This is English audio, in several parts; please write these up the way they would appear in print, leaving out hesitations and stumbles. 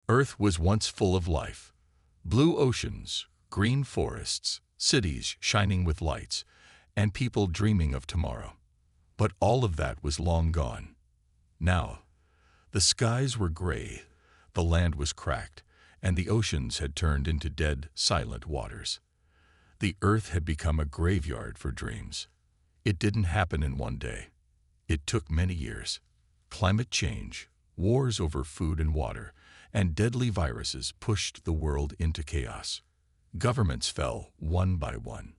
Earth was once full of life. Blue oceans, green forests, cities shining with lights, and people dreaming of tomorrow. But all of that was long gone. Now, the skies were gray, the land was cracked, and the oceans had turned into dead, silent waters. The Earth had become a graveyard for dreams. It didn't happen in one day. It took many years. Climate change, wars over food and water, and deadly viruses pushed the world into chaos. Governments fell one by one.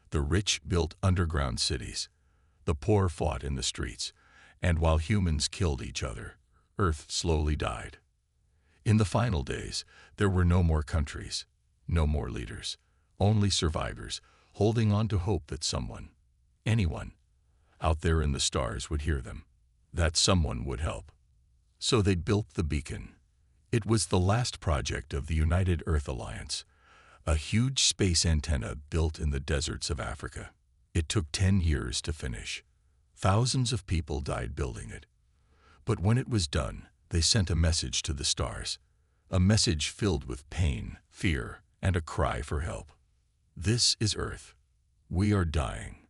The rich built underground cities. The poor fought in the streets. And while humans killed each other, Earth slowly died. In the final days, there were no more countries, no more leaders, only survivors holding on to hope that someone, anyone, out there in the stars would hear them, that someone would help. So they built the beacon. It was the last project of the United Earth Alliance, a huge space antenna built in the deserts of Africa. It took 10 years to finish. Thousands of people died building it. But when it was done, they sent a message to the stars, a message filled with pain, fear, and a cry for help. This is Earth. We are dying.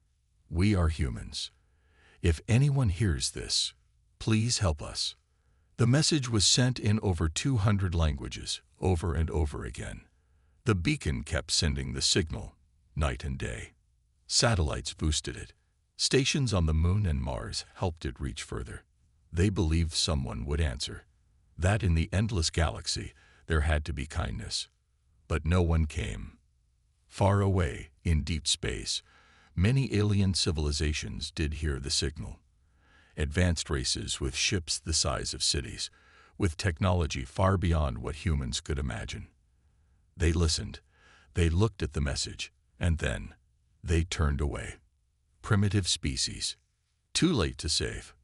We are humans. If anyone hears this, please help us. The message was sent in over 200 languages, over and over again. The beacon kept sending the signal, night and day. Satellites boosted it. Stations on the Moon and Mars helped it reach further. They believed someone would answer, that in the endless galaxy there had to be kindness. But no one came. Far away, in deep space, many alien civilizations did hear the signal. Advanced races with ships the size of cities, with technology far beyond what humans could imagine. They listened, they looked at the message, and then they turned away. Primitive species. Too late to save.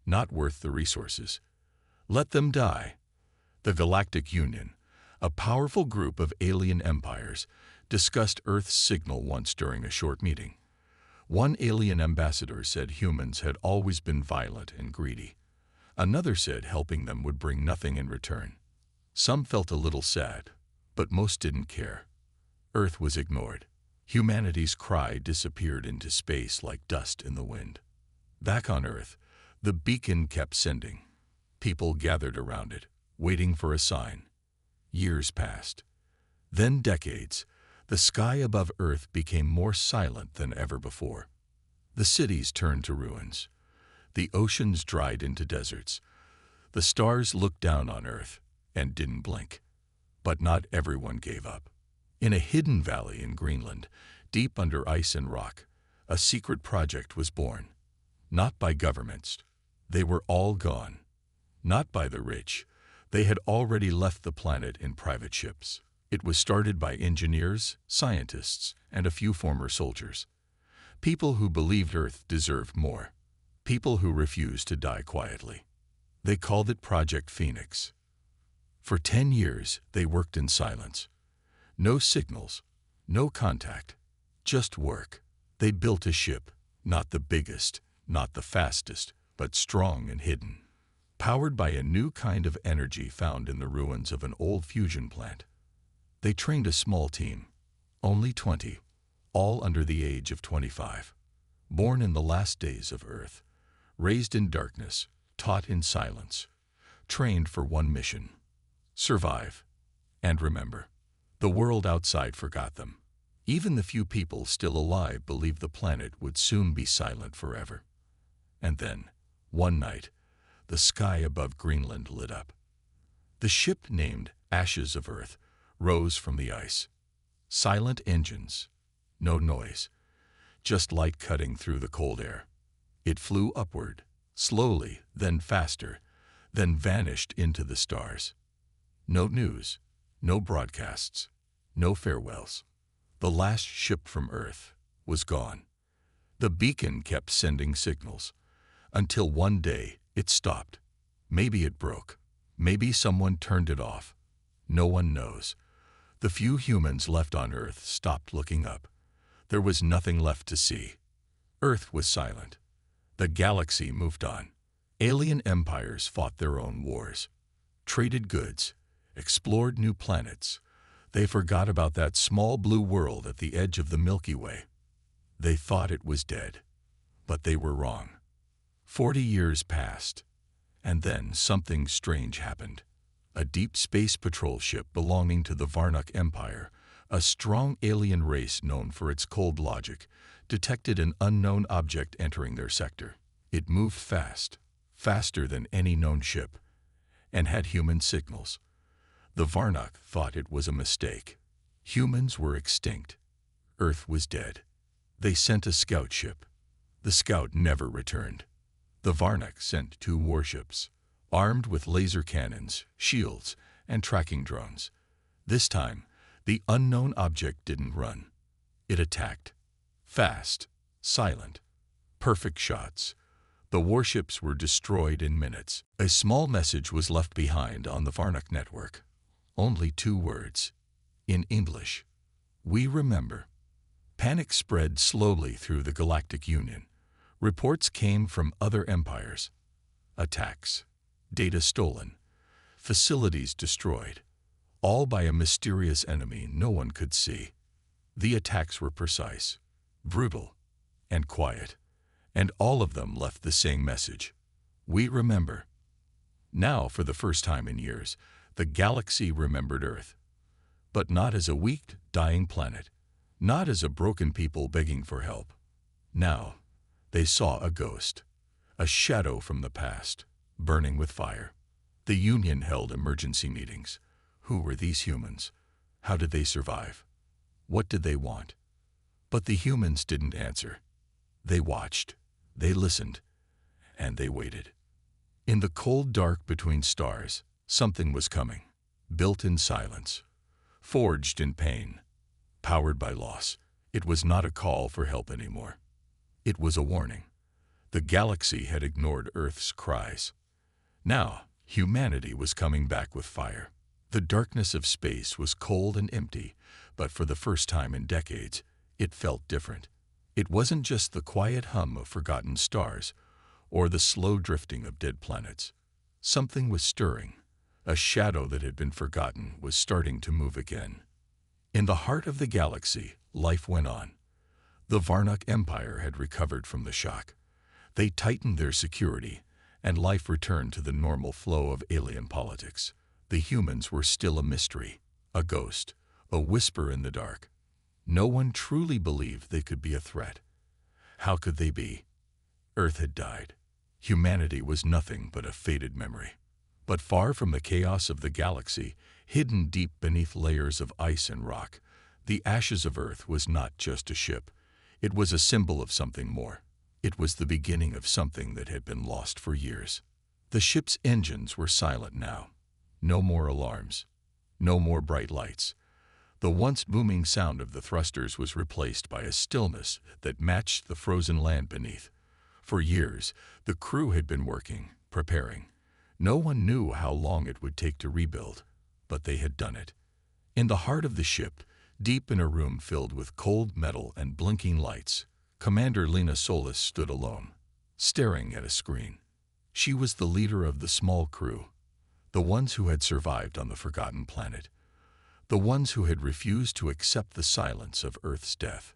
Not worth the resources. Let them die. The Galactic Union, a powerful group of alien empires, discussed Earth's signal once during a short meeting. One alien ambassador said humans had always been violent and greedy. Another said helping them would bring nothing in return. Some felt a little sad, but most didn't care. Earth was ignored. Humanity's cry disappeared into space like dust in the wind. Back on Earth, the beacon kept sending. People gathered around it, waiting for a sign. Years passed. Then decades. The sky above Earth became more silent than ever before. The cities turned to ruins. The oceans dried into deserts. The stars looked down on Earth and didn't blink. But not everyone gave up. In a hidden valley in Greenland, deep under ice and rock, a secret project was born. Not by governments. They were all gone. Not by the rich. They had already left the planet in private ships. It was started by engineers, scientists, and a few former soldiers. People who believed Earth deserved more. People who refused to die quietly. They called it Project Phoenix. For 10 years, they worked in silence. No signals, no contact, just work. They built a ship, not the biggest, not the fastest, but strong and hidden. Powered by a new kind of energy found in the ruins of an old fusion plant. They trained a small team, only 20, all under the age of 25. Born in the last days of Earth, raised in darkness, taught in silence, trained for one mission: survive. And remember, the world outside forgot them. Even the few people still alive believed the planet would soon be silent forever. And then, one night, the sky above Greenland lit up. The ship named Ashes of Earth rose from the ice. Silent engines, no noise, just light cutting through the cold air. It flew upward, slowly, then faster, then vanished into the stars. No news, no broadcasts, no farewells. The last ship from Earth was gone. The beacon kept sending signals, until one day it stopped. Maybe it broke. Maybe someone turned it off. No one knows. The few humans left on Earth stopped looking up. There was nothing left to see. Earth was silent. The galaxy moved on. Alien empires fought their own wars, traded goods, explored new planets. They forgot about that small blue world at the edge of the Milky Way. They thought it was dead, but they were wrong. 40 years passed, and then something strange happened. A deep space patrol ship belonging to the Varnock Empire, a strong alien race known for its cold logic, detected an unknown object entering their sector. It moved fast, faster than any known ship, and had human signals. The Varnock thought it was a mistake. Humans were extinct. Earth was dead. They sent a scout ship. The scout never returned. The Varnock sent 2 warships, armed with laser cannons, shields, and tracking drones. This time, the unknown object didn't run. It attacked. Fast, silent, perfect shots. The warships were destroyed in minutes. A small message was left behind on the Varnock network. Only 2 words. In English. We remember. Panic spread slowly through the Galactic Union. Reports came from other empires. Attacks. Data stolen. Facilities destroyed. All by a mysterious enemy no one could see. The attacks were precise, brutal, and quiet, and all of them left the same message. We remember. Now, for the first time in years, the galaxy remembered Earth. But not as a weak, dying planet, not as a broken people begging for help. Now, they saw a ghost, a shadow from the past, burning with fire. The Union held emergency meetings. Who were these humans? How did they survive? What did they want? But the humans didn't answer. They watched, they listened, and they waited. In the cold dark between stars, something was coming, built in silence, forged in pain, powered by loss. It was not a call for help anymore. It was a warning. The galaxy had ignored Earth's cries. Now, humanity was coming back with fire. The darkness of space was cold and empty, but for the first time in decades, it felt different. It wasn't just the quiet hum of forgotten stars or the slow drifting of dead planets. Something was stirring. A shadow that had been forgotten was starting to move again. In the heart of the galaxy, life went on. The Varnock Empire had recovered from the shock. They tightened their security, and life returned to the normal flow of alien politics. The humans were still a mystery, a ghost, a whisper in the dark. No one truly believed they could be a threat. How could they be? Earth had died. Humanity was nothing but a faded memory. But far from the chaos of the galaxy, hidden deep beneath layers of ice and rock, the ashes of Earth was not just a ship. It was a symbol of something more. It was the beginning of something that had been lost for years. The ship's engines were silent now. No more alarms. No more bright lights. The once booming sound of the thrusters was replaced by a stillness that matched the frozen land beneath. For years, the crew had been working, preparing. No one knew how long it would take to rebuild, but they had done it. In the heart of the ship, deep in a room filled with cold metal and blinking lights, Commander Lena Solis stood alone, staring at a screen. She was the leader of the small crew, the ones who had survived on the forgotten planet, the ones who had refused to accept the silence of Earth's death.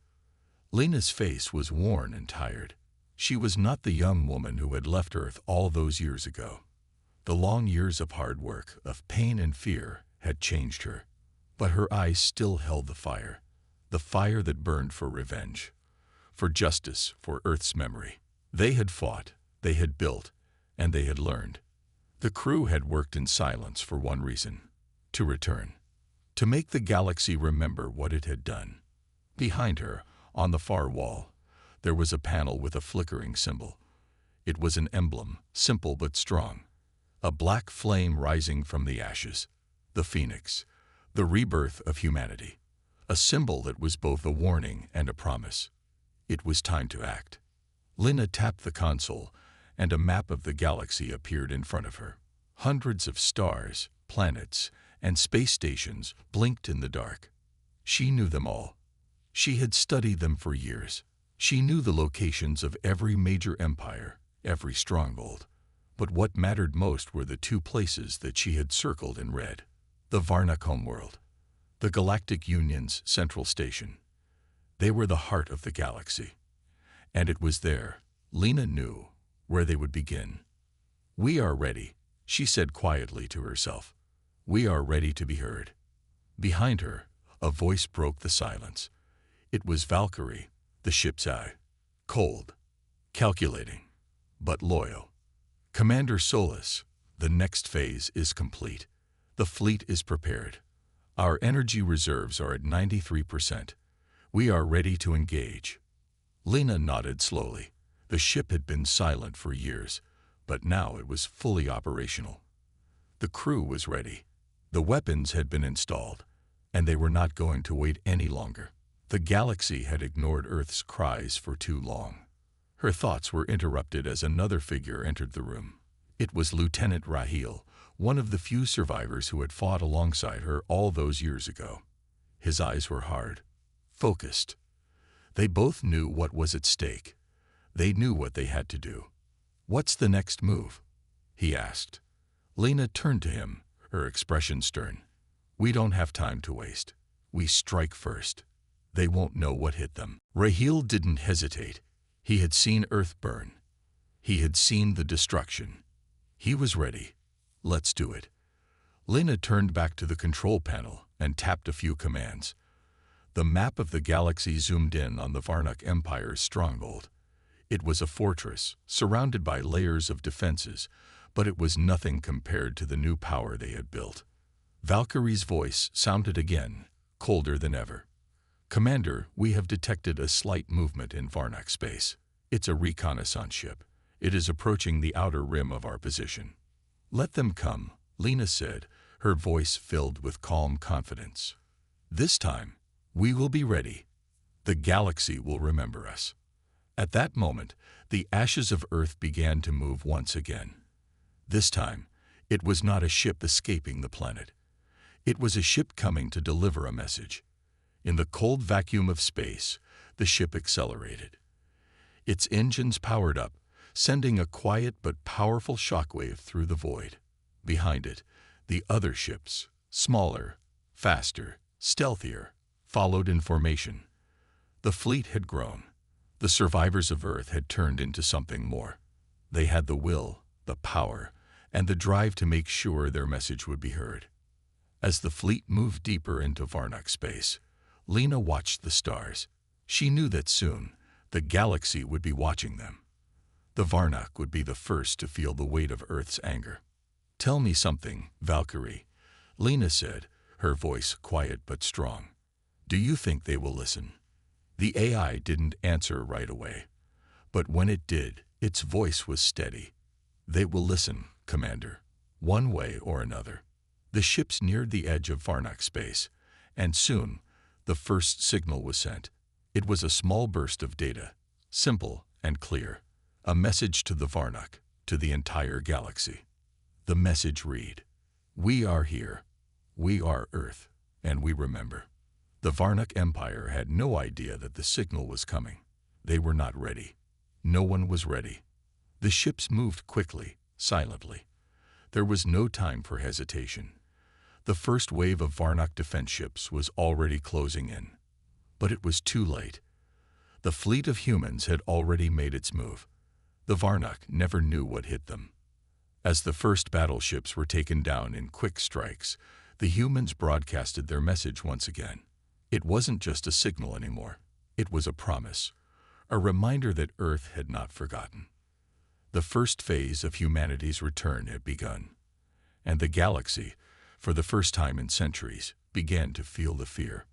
Lena's face was worn and tired. She was not the young woman who had left Earth all those years ago. The long years of hard work, of pain and fear, had changed her. But her eyes still held the fire that burned for revenge, for justice, for Earth's memory. They had fought, they had built, and they had learned. The crew had worked in silence for one reason: to return, to make the galaxy remember what it had done. Behind her, on the far wall, there was a panel with a flickering symbol. It was an emblem, simple but strong. A black flame rising from the ashes. The phoenix. The rebirth of humanity. A symbol that was both a warning and a promise. It was time to act. Lena tapped the console, and a map of the galaxy appeared in front of her. Hundreds of stars, planets, and space stations blinked in the dark. She knew them all. She had studied them for years. She knew the locations of every major empire, every stronghold. But what mattered most were the 2 places that she had circled in red. The Varnak homeworld, the Galactic Union's central station. They were the heart of the galaxy. And it was there, Lena knew, where they would begin. "We are ready," she said quietly to herself. "We are ready to be heard." Behind her, a voice broke the silence. It was Valkyrie, the ship's eye. Cold, calculating, but loyal. "Commander Solus, the next phase is complete. The fleet is prepared. Our energy reserves are at 93%. We are ready to engage." Lena nodded slowly. The ship had been silent for years, but now it was fully operational. The crew was ready. The weapons had been installed, and they were not going to wait any longer. The galaxy had ignored Earth's cries for too long. Her thoughts were interrupted as another figure entered the room. It was Lieutenant Rahil, one of the few survivors who had fought alongside her all those years ago. His eyes were hard, focused. They both knew what was at stake. They knew what they had to do. "What's the next move?" he asked. Lena turned to him, her expression stern. "We don't have time to waste. We strike first. They won't know what hit them." Rahil didn't hesitate. He had seen Earth burn. He had seen the destruction. He was ready. "Let's do it." Lena turned back to the control panel and tapped a few commands. The map of the galaxy zoomed in on the Varnak Empire's stronghold. It was a fortress, surrounded by layers of defenses, but it was nothing compared to the new power they had built. Valkyrie's voice sounded again, colder than ever. "Commander, we have detected a slight movement in Varnak space. It's a reconnaissance ship. It is approaching the outer rim of our position." "Let them come," Lena said, her voice filled with calm confidence. "This time, we will be ready. The galaxy will remember us." At that moment, the ashes of Earth began to move once again. This time, it was not a ship escaping the planet. It was a ship coming to deliver a message. In the cold vacuum of space, the ship accelerated. Its engines powered up, sending a quiet but powerful shockwave through the void. Behind it, the other ships, smaller, faster, stealthier, followed in formation. The fleet had grown. The survivors of Earth had turned into something more. They had the will, the power, and the drive to make sure their message would be heard. As the fleet moved deeper into Varnak space, Lena watched the stars. She knew that soon, the galaxy would be watching them. The Varnak would be the first to feel the weight of Earth's anger. "Tell me something, Valkyrie," Lena said, her voice quiet but strong. "Do you think they will listen?" The AI didn't answer right away, but when it did, its voice was steady. "They will listen, Commander, one way or another." The ships neared the edge of Varnak space, and soon, the first signal was sent. It was a small burst of data, simple and clear, a message to the Varnak, to the entire galaxy. The message read, "We are here. We are Earth, and we remember." The Varnak Empire had no idea that the signal was coming. They were not ready. No one was ready. The ships moved quickly, silently. There was no time for hesitation. The first wave of Varnak defense ships was already closing in. But it was too late. The fleet of humans had already made its move. The Varnak never knew what hit them. As the first battleships were taken down in quick strikes, the humans broadcasted their message once again. It wasn't just a signal anymore. It was a promise, a reminder that Earth had not forgotten. The first phase of humanity's return had begun, and the galaxy, for the first time in centuries, began to feel the fear.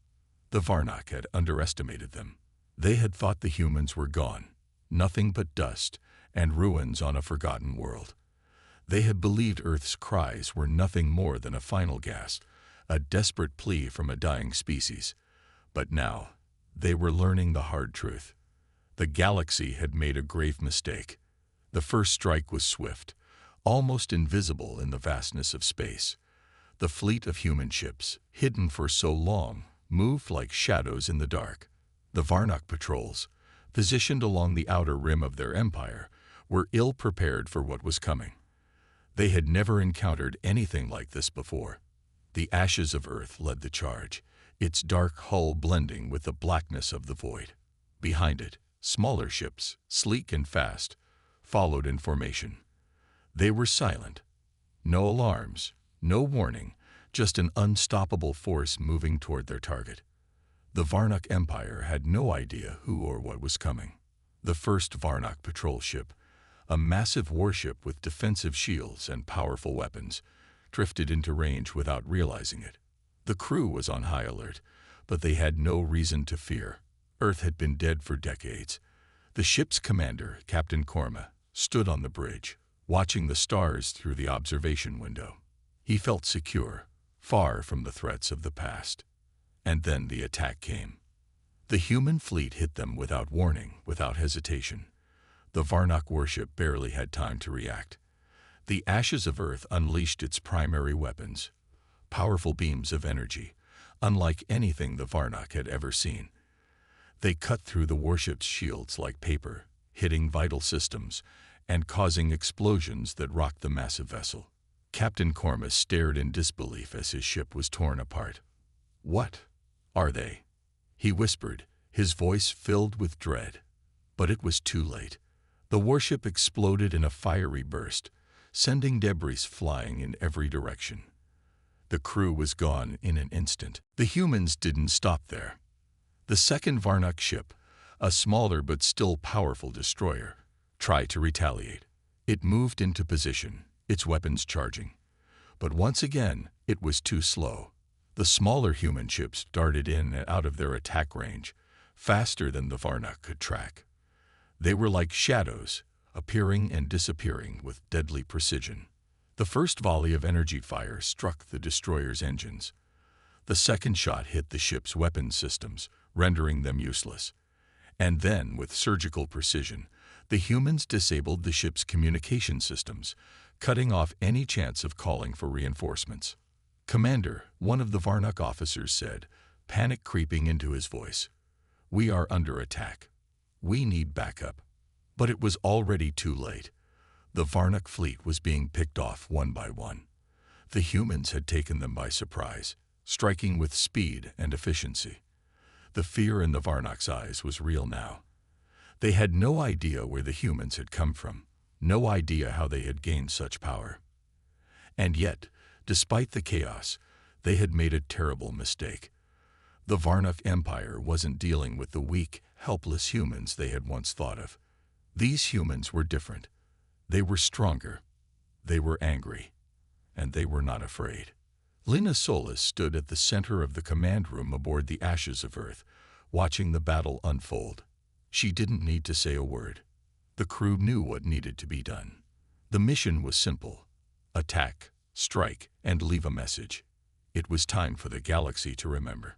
The Varnak had underestimated them. They had thought the humans were gone, nothing but dust and ruins on a forgotten world. They had believed Earth's cries were nothing more than a final gasp, a desperate plea from a dying species. But now, they were learning the hard truth. The galaxy had made a grave mistake. The first strike was swift, almost invisible in the vastness of space. The fleet of human ships, hidden for so long, moved like shadows in the dark. The Varnak patrols, positioned along the outer rim of their empire, were ill-prepared for what was coming. They had never encountered anything like this before. The ashes of Earth led the charge, its dark hull blending with the blackness of the void. Behind it, smaller ships, sleek and fast, followed in formation. They were silent. No alarms, no warning, just an unstoppable force moving toward their target. The Varnock Empire had no idea who or what was coming. The first Varnock patrol ship, a massive warship with defensive shields and powerful weapons, drifted into range without realizing it. The crew was on high alert, but they had no reason to fear. Earth had been dead for decades. The ship's commander, Captain Korma, stood on the bridge, watching the stars through the observation window. He felt secure, far from the threats of the past. And then the attack came. The human fleet hit them without warning, without hesitation. The Varnock warship barely had time to react. The ashes of Earth unleashed its primary weapons, powerful beams of energy, unlike anything the Varnock had ever seen. They cut through the warship's shields like paper, hitting vital systems and causing explosions that rocked the massive vessel. Captain Korma stared in disbelief as his ship was torn apart. "What are they?" he whispered, his voice filled with dread. But it was too late. The warship exploded in a fiery burst, sending debris flying in every direction. The crew was gone in an instant. The humans didn't stop there. The second Varnock ship, a smaller but still powerful destroyer, tried to retaliate. It moved into position, its weapons charging. But once again, it was too slow. The smaller human ships darted in and out of their attack range, faster than the Varnock could track. They were like shadows, appearing and disappearing with deadly precision. The first volley of energy fire struck the destroyer's engines. The second shot hit the ship's weapons systems, rendering them useless. And then, with surgical precision, the humans disabled the ship's communication systems, cutting off any chance of calling for reinforcements. "Commander," one of the Varnock officers said, panic creeping into his voice. "We are under attack. We need backup." But it was already too late. The Varnock fleet was being picked off one by one. The humans had taken them by surprise, striking with speed and efficiency. The fear in the Varnock's eyes was real now. They had no idea where the humans had come from, no idea how they had gained such power. And yet, despite the chaos, they had made a terrible mistake. The Varnock Empire wasn't dealing with the weak, helpless humans they had once thought of. These humans were different. They were stronger. They were angry. And they were not afraid. Lena Solis stood at the center of the command room aboard the Ashes of Earth, watching the battle unfold. She didn't need to say a word. The crew knew what needed to be done. The mission was simple: attack, strike, and leave a message. It was time for the galaxy to remember.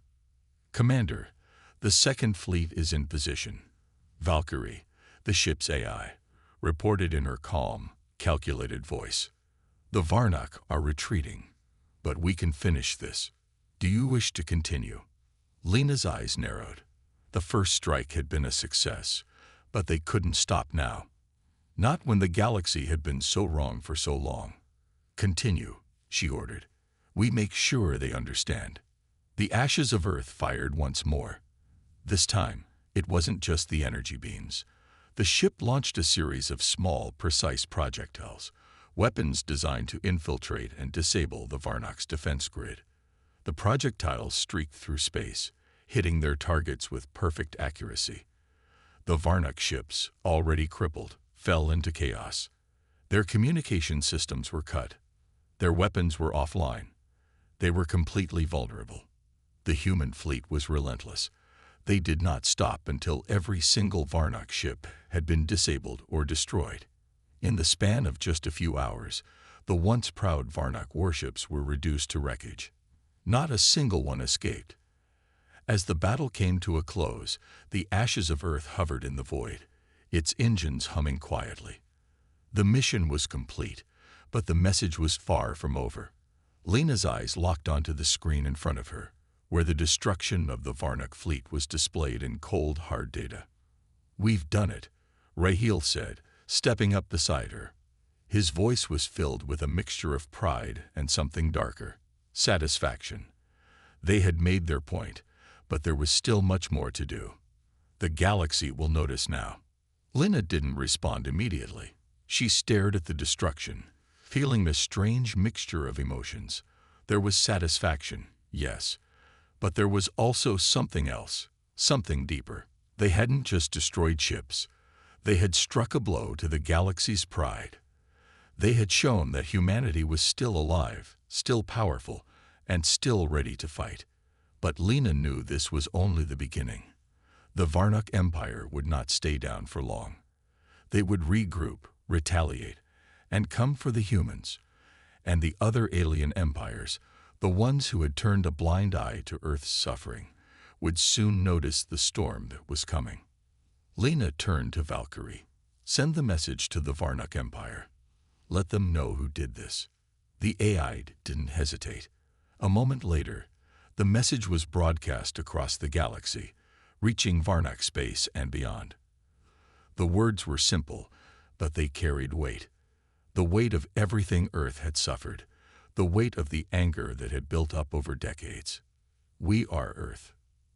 "Commander, the Second Fleet is in position." Valkyrie, the ship's AI, reported in her calm, calculated voice. "The Varnock are retreating, but we can finish this. Do you wish to continue?" Lena's eyes narrowed. The first strike had been a success, but they couldn't stop now. Not when the galaxy had been so wrong for so long. "Continue," she ordered. "We make sure they understand." The Ashes of Earth fired once more. This time, it wasn't just the energy beams. The ship launched a series of small, precise projectiles, weapons designed to infiltrate and disable the Varnock's defense grid. The projectiles streaked through space, hitting their targets with perfect accuracy. The Varnock ships, already crippled, fell into chaos. Their communication systems were cut. Their weapons were offline. They were completely vulnerable. The human fleet was relentless. They did not stop until every single Varnock ship had been disabled or destroyed. In the span of just a few hours, the once proud Varnock warships were reduced to wreckage. Not a single one escaped. As the battle came to a close, the Ashes of Earth hovered in the void, its engines humming quietly. The mission was complete, but the message was far from over. Lena's eyes locked onto the screen in front of her, where the destruction of the Varnock fleet was displayed in cold, hard data. "We've done it," Raheel said, stepping up beside her. His voice was filled with a mixture of pride and something darker. satisfaction. They had made their point, but there was still much more to do. The galaxy will notice now. Lina didn't respond immediately. She stared at the destruction, feeling this strange mixture of emotions. There was satisfaction, yes, but there was also something else, something deeper. They hadn't just destroyed ships. They had struck a blow to the galaxy's pride. They had shown that humanity was still alive, still powerful, and still ready to fight. But Lina knew this was only the beginning. The Varnock Empire would not stay down for long. They would regroup, retaliate, and come for the humans. And the other alien empires, the ones who had turned a blind eye to Earth's suffering, would soon notice the storm that was coming. Lina turned to Valkyrie. Send the message to the Varnock Empire. Let them know who did this. The AI didn't hesitate. A moment later, the message was broadcast across the galaxy, reaching Varnock space and beyond. The words were simple, but they carried weight. The weight of everything Earth had suffered, the weight of the anger that had built up over decades. We are Earth.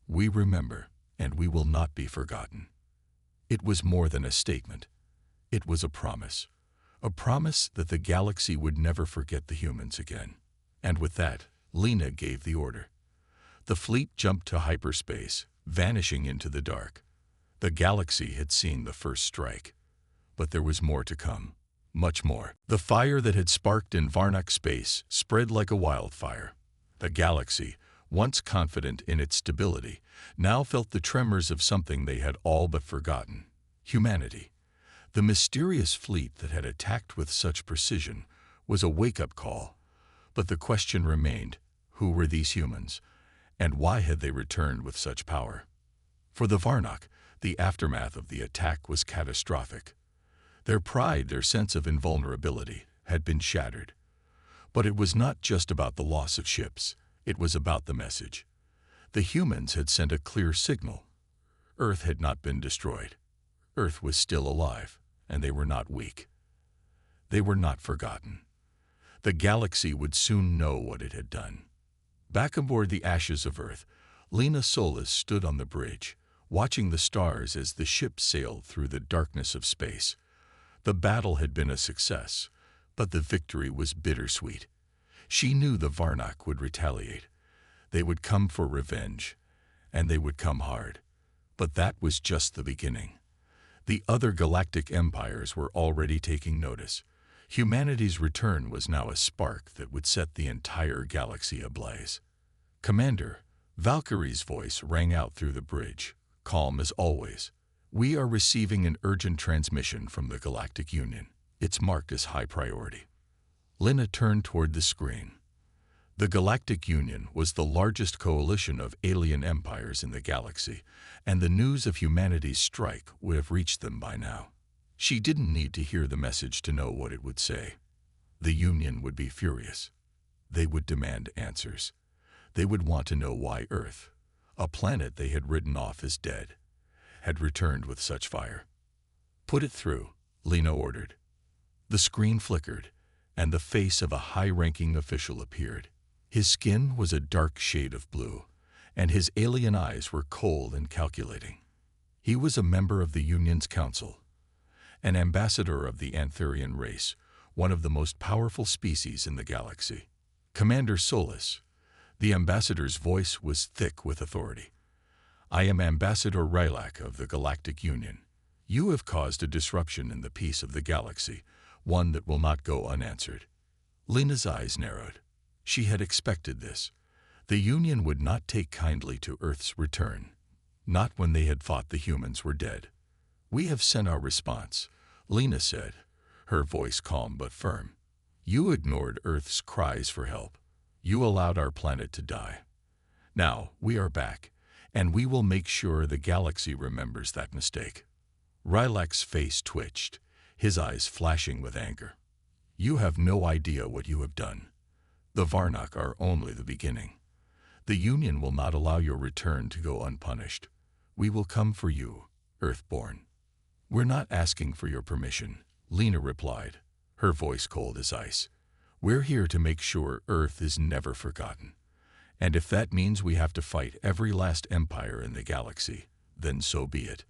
We remember, and we will not be forgotten. It was more than a statement. It was a promise that the galaxy would never forget the humans again. And with that, Lina gave the order. The fleet jumped to hyperspace, vanishing into the dark. The galaxy had seen the first strike. But there was more to come. Much more. The fire that had sparked in Varnock space spread like a wildfire. The galaxy, once confident in its stability, now felt the tremors of something they had all but forgotten. Humanity. The mysterious fleet that had attacked with such precision was a wake-up call. But the question remained, who were these humans? And why had they returned with such power? For the Varnock, the aftermath of the attack was catastrophic. Their pride, their sense of invulnerability, had been shattered. But it was not just about the loss of ships. It was about the message. The humans had sent a clear signal. Earth had not been destroyed. Earth was still alive, and they were not weak. They were not forgotten. The galaxy would soon know what it had done. Back aboard the ashes of Earth, Lina Solis stood on the bridge, watching the stars as the ship sailed through the darkness of space. The battle had been a success, but the victory was bittersweet. She knew the Varnock would retaliate. They would come for revenge, and they would come hard. But that was just the beginning. The other galactic empires were already taking notice. Humanity's return was now a spark that would set the entire galaxy ablaze. Commander, Valkyrie's voice rang out through the bridge, calm as always. We are receiving an urgent transmission from the Galactic Union. It's marked as high priority. Lina turned toward the screen. The Galactic Union was the largest coalition of alien empires in the galaxy, and the news of humanity's strike would have reached them by now. She didn't need to hear the message to know what it would say. The Union would be furious. They would demand answers. They would want to know why Earth, a planet they had written off as dead, had returned with such fire. Put it through, Lina ordered. The screen flickered, and the face of a high-ranking official appeared. His skin was a dark shade of blue, and his alien eyes were cold and calculating. He was a member of the Union's Council, an ambassador of the Anthurian race, one of the most powerful species in the galaxy. Commander Solis. The ambassador's voice was thick with authority. I am Ambassador Rylak of the Galactic Union. You have caused a disruption in the peace of the galaxy, one that will not go unanswered. Lina's eyes narrowed. She had expected this. The Union would not take kindly to Earth's return, not when they had thought the humans were dead. We have sent our response, Lina said, her voice calm but firm. You ignored Earth's cries for help. You allowed our planet to die. Now, we are back, and we will make sure the galaxy remembers that mistake. Rylak's face twitched, his eyes flashing with anger. You have no idea what you have done. The Varnock are only the beginning. The Union will not allow your return to go unpunished. We will come for you, Earthborn. We're not asking for your permission, Lina replied, her voice cold as ice. We're here to make sure Earth is never forgotten. And if that means we have to fight every last empire in the galaxy, then so be it."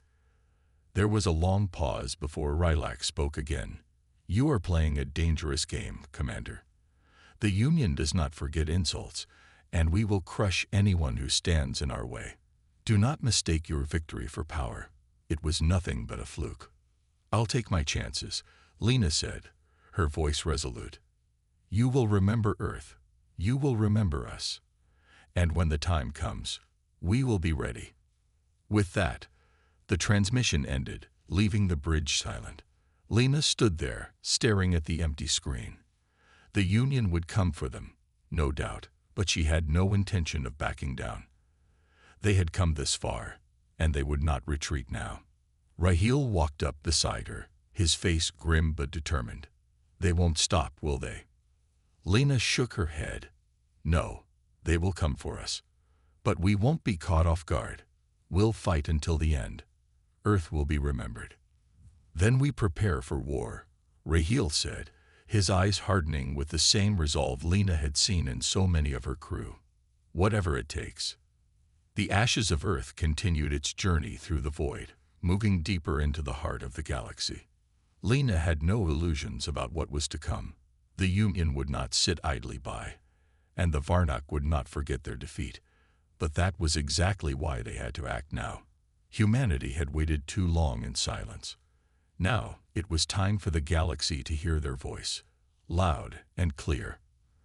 There was a long pause before Rylak spoke again. "You are playing a dangerous game, Commander. The Union does not forget insults, and we will crush anyone who stands in our way. Do not mistake your victory for power. It was nothing but a fluke." "I'll take my chances," Lena said, her voice resolute. "You will remember Earth. You will remember us. And when the time comes, we will be ready." With that, the transmission ended, leaving the bridge silent. Lena stood there, staring at the empty screen. The Union would come for them, no doubt, but she had no intention of backing down. They had come this far, and they would not retreat now. Raheel walked up beside her, his face grim but determined. "They won't stop, will they?" Lena shook her head. "No, they will come for us. But we won't be caught off guard. We'll fight until the end. Earth will be remembered." "Then we prepare for war," Raheel said, his eyes hardening with the same resolve Lena had seen in so many of her crew. "Whatever it takes." The Ashes of Earth continued its journey through the void, moving deeper into the heart of the galaxy. Lena had no illusions about what was to come. The Union would not sit idly by, and the Varnak would not forget their defeat. But that was exactly why they had to act now. Humanity had waited too long in silence. Now it was time for the galaxy to hear their voice, loud and clear.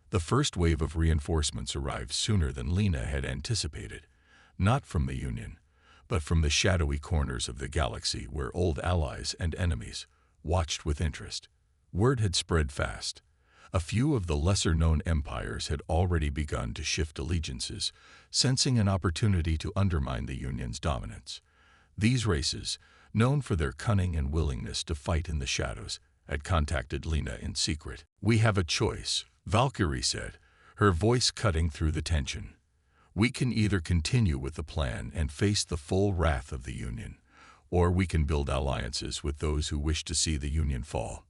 The first wave of reinforcements arrived sooner than Lena had anticipated, not from the Union, but from the shadowy corners of the galaxy where old allies and enemies watched with interest. Word had spread fast. A few of the lesser-known empires had already begun to shift allegiances, sensing an opportunity to undermine the Union's dominance. These races, known for their cunning and willingness to fight in the shadows, had contacted Lena in secret. "We have a choice," Valkyrie said, her voice cutting through the tension. "We can either continue with the plan and face the full wrath of the Union, or we can build alliances with those who wish to see the Union fall."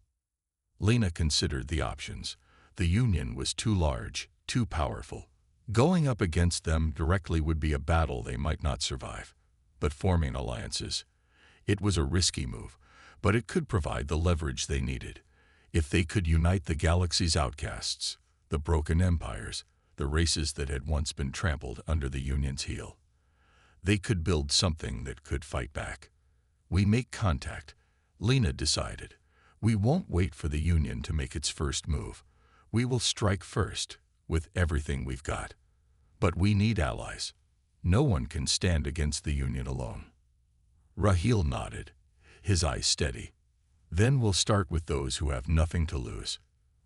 Lena considered the options. The Union was too large, too powerful. Going up against them directly would be a battle they might not survive. But forming alliances, it was a risky move, but it could provide the leverage they needed. If they could unite the galaxy's outcasts, the broken empires, the races that had once been trampled under the Union's heel, they could build something that could fight back. "We make contact," Lena decided. "We won't wait for the Union to make its first move. We will strike first, with everything we've got. But we need allies. No one can stand against the Union alone." Raheel nodded, his eyes steady. "Then we'll start with those who have nothing to lose."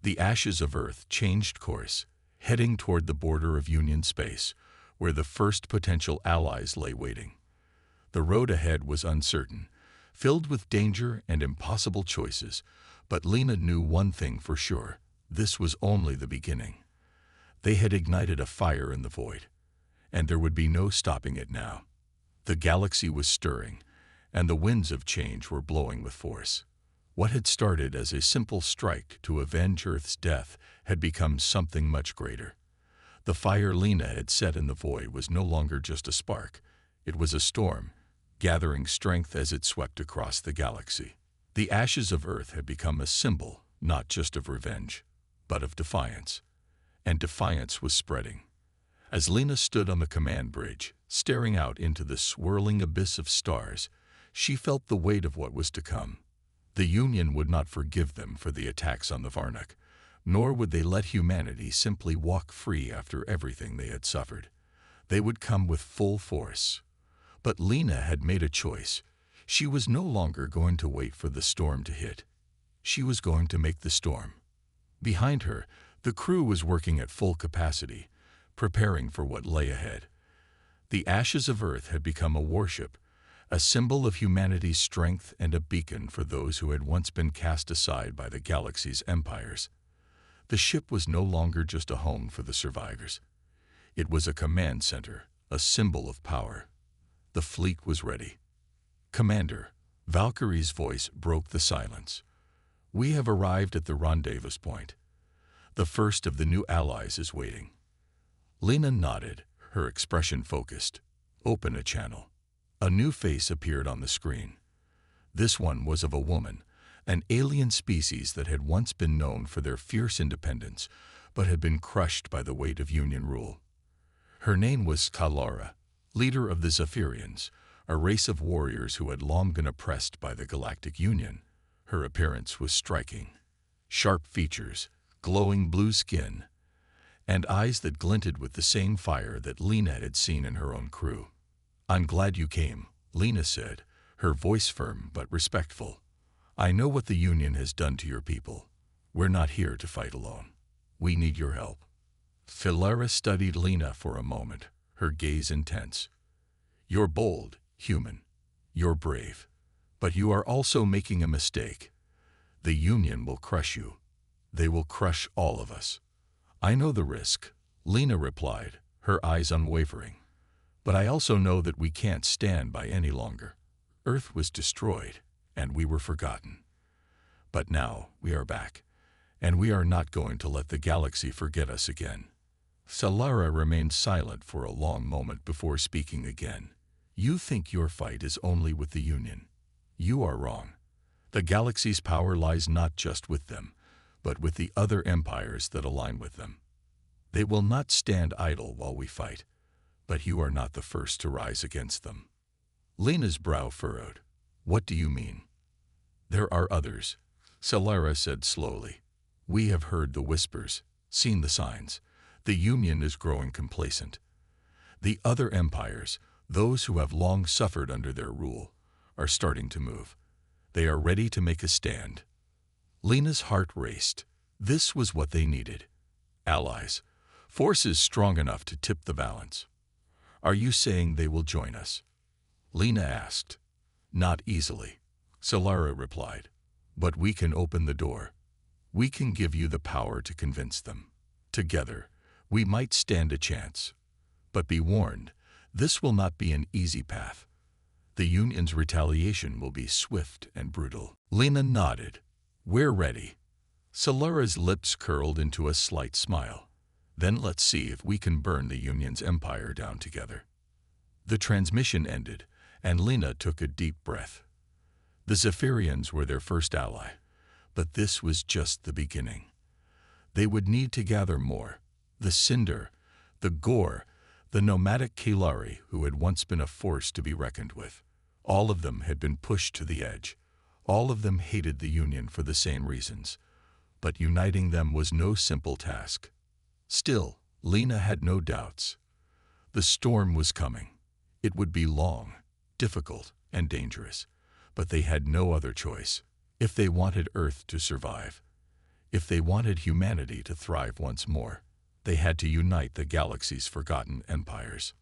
The Ashes of Earth changed course, heading toward the border of Union space, where the first potential allies lay waiting. The road ahead was uncertain, filled with danger and impossible choices, but Lena knew one thing for sure: this was only the beginning. They had ignited a fire in the void, and there would be no stopping it now. The galaxy was stirring, and the winds of change were blowing with force. What had started as a simple strike to avenge Earth's death had become something much greater. The fire Lena had set in the void was no longer just a spark. It was a storm, gathering strength as it swept across the galaxy. The Ashes of Earth had become a symbol, not just of revenge, but of defiance. And defiance was spreading. As Lena stood on the command bridge, staring out into the swirling abyss of stars, she felt the weight of what was to come. The Union would not forgive them for the attacks on the Varnak, nor would they let humanity simply walk free after everything they had suffered. They would come with full force. But Lena had made a choice. She was no longer going to wait for the storm to hit. She was going to make the storm. Behind her, the crew was working at full capacity, preparing for what lay ahead. The Ashes of Earth had become a warship, a symbol of humanity's strength and a beacon for those who had once been cast aside by the galaxy's empires. The ship was no longer just a home for the survivors. It was a command center, a symbol of power. The fleet was ready. "Commander," Valkyrie's voice broke the silence. "We have arrived at the rendezvous point." The first of the new allies is waiting. Lena nodded, her expression focused. Open a channel. A new face appeared on the screen. This one was of a woman, an alien species that had once been known for their fierce independence, but had been crushed by the weight of Union rule. Her name was Kalara, leader of the Zephyrians, a race of warriors who had long been oppressed by the Galactic Union. Her appearance was striking. Sharp features, glowing blue skin, and eyes that glinted with the same fire that Lena had seen in her own crew. "I'm glad you came," Lena said, her voice firm but respectful. "I know what the Union has done to your people. We're not here to fight alone. We need your help." Kalara studied Lena for a moment, her gaze intense. "You're bold, human. You're brave. But you are also making a mistake. The Union will crush you. They will crush all of us." "I know the risk," Lena replied, her eyes unwavering. "But I also know that we can't stand by any longer. Earth was destroyed, and we were forgotten. But now we are back, and we are not going to let the galaxy forget us again." Kalara remained silent for a long moment before speaking again. "You think your fight is only with the Union. You are wrong. The galaxy's power lies not just with them, but with the other empires that align with them. They will not stand idle while we fight, but you are not the first to rise against them." Lena's brow furrowed. "What do you mean?" "There are others," Kalara said slowly. "We have heard the whispers, seen the signs. The Union is growing complacent. The other empires, those who have long suffered under their rule, are starting to move. They are ready to make a stand." Lena's heart raced. This was what they needed. Allies. Forces strong enough to tip the balance. "Are you saying they will join us?" Lena asked. "Not easily," Kalara replied. "But we can open the door. We can give you the power to convince them. Together, we might stand a chance. But be warned, this will not be an easy path. The Union's retaliation will be swift and brutal." Lena nodded. "We're ready." Kalara's lips curled into a slight smile. "Then let's see if we can burn the Union's empire down together." The transmission ended, and Lena took a deep breath. The Zephyrians were their first ally, but this was just the beginning. They would need to gather more. The Cinder, the Gore, the nomadic Kalari who had once been a force to be reckoned with. All of them had been pushed to the edge. All of them hated the Union for the same reasons. But uniting them was no simple task. Still, Lena had no doubts. The storm was coming. It would be long, difficult, and dangerous. But they had no other choice. If they wanted Earth to survive, if they wanted humanity to thrive once more, they had to unite the galaxy's forgotten empires.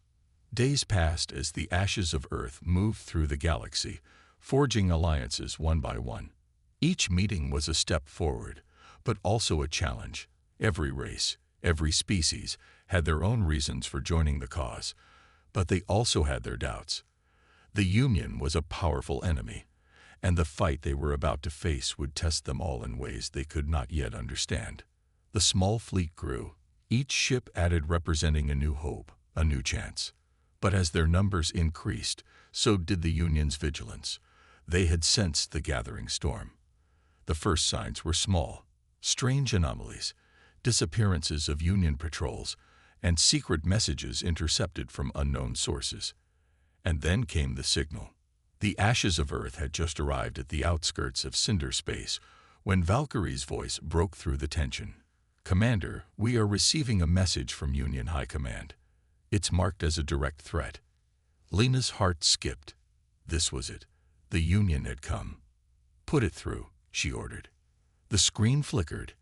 Days passed as the ashes of Earth moved through the galaxy, forging alliances one by one. Each meeting was a step forward, but also a challenge. Every race, every species, had their own reasons for joining the cause, but they also had their doubts. The Union was a powerful enemy, and the fight they were about to face would test them all in ways they could not yet understand. The small fleet grew, each ship added representing a new hope, a new chance. But as their numbers increased, so did the Union's vigilance. They had sensed the gathering storm. The first signs were small, strange anomalies, disappearances of Union patrols, and secret messages intercepted from unknown sources. And then came the signal. The ashes of Earth had just arrived at the outskirts of Cinder space when Valkyrie's voice broke through the tension. "Commander, we are receiving a message from Union High Command. It's marked as a direct threat." Lena's heart skipped. This was it. The Union had come. "Put it through," she ordered. The screen flickered,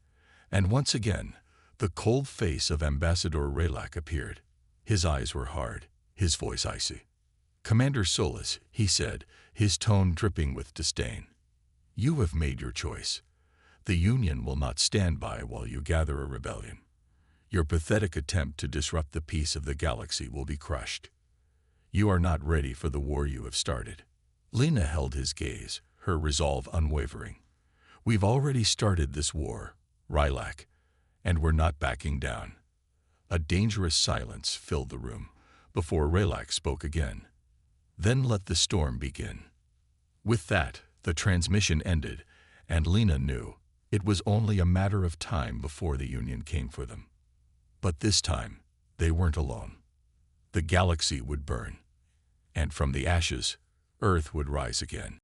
and once again, the cold face of Ambassador Raylak appeared. His eyes were hard, his voice icy. "Commander Solis," he said, his tone dripping with disdain. "You have made your choice. The Union will not stand by while you gather a rebellion. Your pathetic attempt to disrupt the peace of the galaxy will be crushed. You are not ready for the war you have started." Lena held his gaze, her resolve unwavering. "We've already started this war, Raylak, and were not backing down. A dangerous silence filled the room before Raylac spoke again. "Then let the storm begin." With that, the transmission ended, and Lena knew it was only a matter of time before the Union came for them. But this time, they weren't alone. The galaxy would burn, and from the ashes, Earth would rise again.